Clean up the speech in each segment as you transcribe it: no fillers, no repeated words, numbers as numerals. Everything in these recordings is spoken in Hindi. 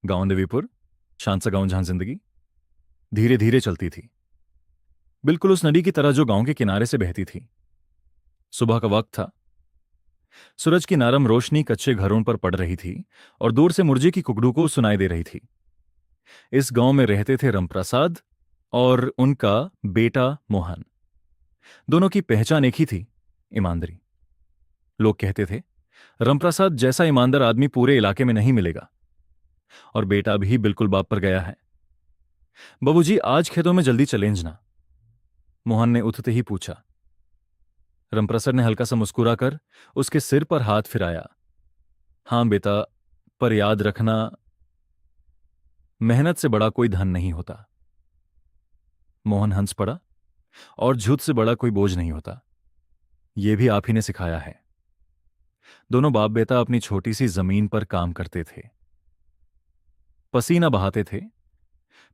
गांव देवीपुर, शांत सा गांव जहां जिंदगी धीरे धीरे चलती थी, बिल्कुल उस नदी की तरह जो गांव के किनारे से बहती थी। सुबह का वक्त था। सूरज की नरम रोशनी कच्चे घरों पर पड़ रही थी और दूर से मुर्जे की कुकड़ू को सुनाई दे रही थी। इस गांव में रहते थे रामप्रसाद और उनका बेटा मोहन। दोनों की पहचान एक ही थी, ईमानदारी। लोग कहते थे रामप्रसाद जैसा ईमानदार आदमी पूरे इलाके में नहीं मिलेगा, और बेटा भी बिल्कुल बाप पर गया है। बाबूजी, आज खेतों में जल्दी चलेंज ना, मोहन ने उठते ही पूछा। रामप्रसाद ने हल्का सा मुस्कुराकर उसके सिर पर हाथ फिराया। हां बेटा, पर याद रखना, मेहनत से बड़ा कोई धन नहीं होता। मोहन हंस पड़ा। और झूठ से बड़ा कोई बोझ नहीं होता, यह भी आप ही ने सिखाया है। दोनों बाप बेटा अपनी छोटी सी जमीन पर काम करते थे, पसीना बहाते थे,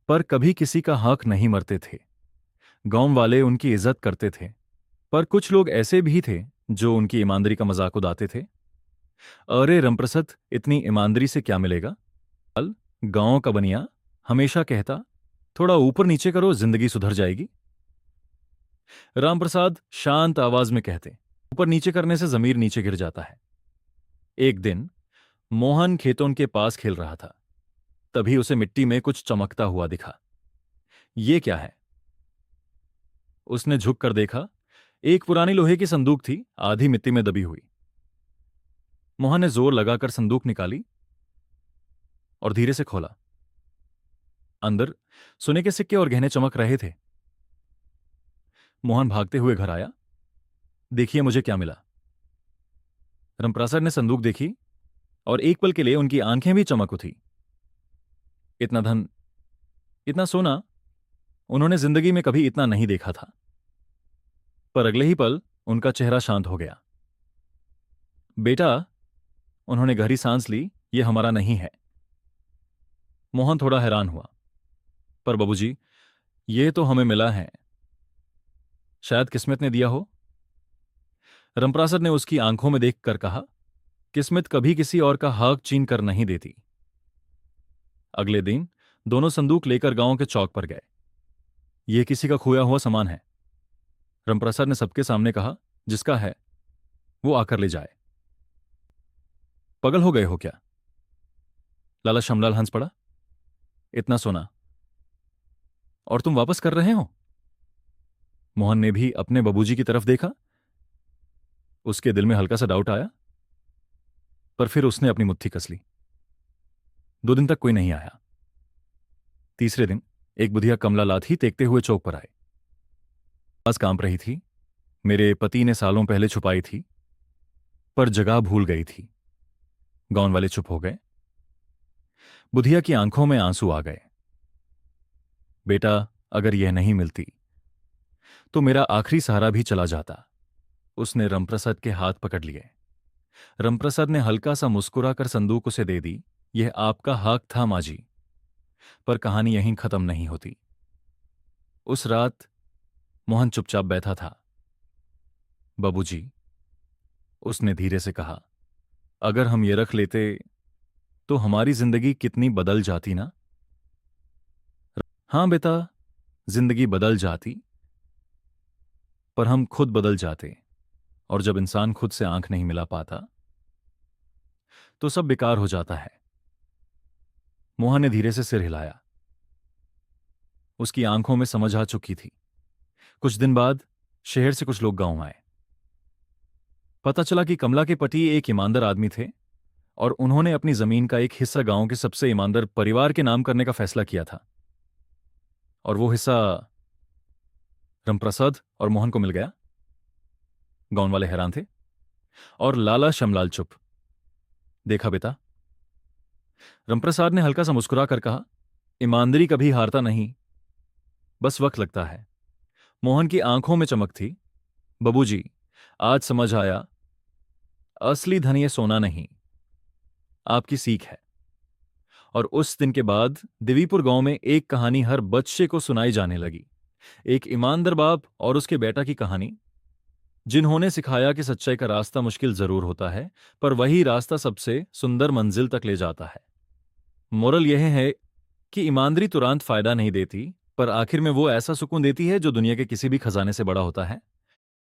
पर कभी किसी का हक नहीं मरते थे। गांव वाले उनकी इज्जत करते थे, पर कुछ लोग ऐसे भी थे जो उनकी ईमानदारी का मजाक उड़ाते थे। अरे रामप्रसाद, इतनी ईमानदारी से क्या मिलेगा? गांव का बनिया हमेशा कहता, थोड़ा ऊपर नीचे करो, जिंदगी सुधर जाएगी। रामप्रसाद शांत आवाज में कहते, ऊपर नीचे करने से जमीर नीचे गिर जाता है। एक दिन मोहन खेतों के पास खेल रहा था, तभी उसे मिट्टी में कुछ चमकता हुआ दिखा। यह क्या है? उसने झुक कर देखा। एक पुरानी लोहे की संदूक थी, आधी मिट्टी में दबी हुई। मोहन ने जोर लगाकर संदूक निकाली और धीरे से खोला। अंदर सोने के सिक्के और गहने चमक रहे थे। मोहन भागते हुए घर आया। देखिए मुझे क्या मिला। रामप्रसाद ने संदूक देखी और एक पल के लिए उनकी आंखें भी चमक उठी। इतना धन, इतना सोना उन्होंने जिंदगी में कभी इतना नहीं देखा था। पर अगले ही पल उनका चेहरा शांत हो गया। बेटा, उन्होंने गहरी सांस ली, यह हमारा नहीं है। मोहन थोड़ा हैरान हुआ। पर बाबूजी, यह तो हमें मिला है, शायद किस्मत ने दिया हो। रामप्रसाद ने उसकी आंखों में देखकर कहा, किस्मत कभी किसी और का हक छीन कर नहीं देती। अगले दिन दोनों संदूक लेकर गांव के चौक पर गए। यह किसी का खोया हुआ सामान है, रामप्रसाद ने सबके सामने कहा। जिसका है वो आकर ले जाए। पागल हो गए हो क्या? लाला शमलाल हंस पड़ा। इतना सोना और तुम वापस कर रहे हो? मोहन ने भी अपने बाबूजी की तरफ देखा। उसके दिल में हल्का सा डाउट आया, पर फिर उसने अपनी मुट्ठी कस ली। 2 दिन तक कोई नहीं आया। तीसरे दिन एक बुधिया कमला लाठी तेकते हुए चौक पर आए। पास काम रही थी, मेरे पति ने सालों पहले छुपाई थी, पर जगह भूल गई थी। गांव वाले चुप हो गए। बुधिया की आंखों में आंसू आ गए। बेटा, अगर यह नहीं मिलती तो मेरा आखिरी सहारा भी चला जाता। उसने रामप्रसाद के हाथ पकड़ लिए। रामप्रसाद ने हल्का सा मुस्कुराकर संदूक उसे दे दी। यह आपका हक था माँ जी। पर कहानी यहीं खत्म नहीं होती। उस रात मोहन चुपचाप बैठा था। बाबूजी, उसने धीरे से कहा, अगर हम ये रख लेते तो हमारी जिंदगी कितनी बदल जाती ना। हां बेटा, जिंदगी बदल जाती, पर हम खुद बदल जाते। और जब इंसान खुद से आंख नहीं मिला पाता तो सब बेकार हो जाता है। मोहन ने धीरे से सिर हिलाया। उसकी आंखों में समझ आ चुकी थी। कुछ दिन बाद शहर से कुछ लोग गांव आए। पता चला कि कमला के पति एक ईमानदार आदमी थे और उन्होंने अपनी जमीन का एक हिस्सा गांव के सबसे ईमानदार परिवार के नाम करने का फैसला किया था। और वो हिस्सा रामप्रसाद और मोहन को मिल गया। गांव वाले हैरान थे और लाला शमलाल चुप। देखा बेटा, रामप्रसाद ने हल्का सा मुस्कुरा कर कहा, ईमानदारी कभी हारता नहीं, बस वक्त लगता है। मोहन की आंखों में चमक थी। बाबूजी, आज समझ आया, असली धन ये सोना नहीं, आपकी सीख है। और उस दिन के बाद देवीपुर गांव में एक कहानी हर बच्चे को सुनाई जाने लगी। एक ईमानदार बाप और उसके बेटा की कहानी, जिन्होंने सिखाया कि सच्चाई का रास्ता मुश्किल जरूर होता है, पर वही रास्ता सबसे सुंदर मंजिल तक ले जाता है। मोरल यह है कि ईमानदारी तुरंत फायदा नहीं देती, पर आखिर में वो ऐसा सुकून देती है जो दुनिया के किसी भी खजाने से बड़ा होता है।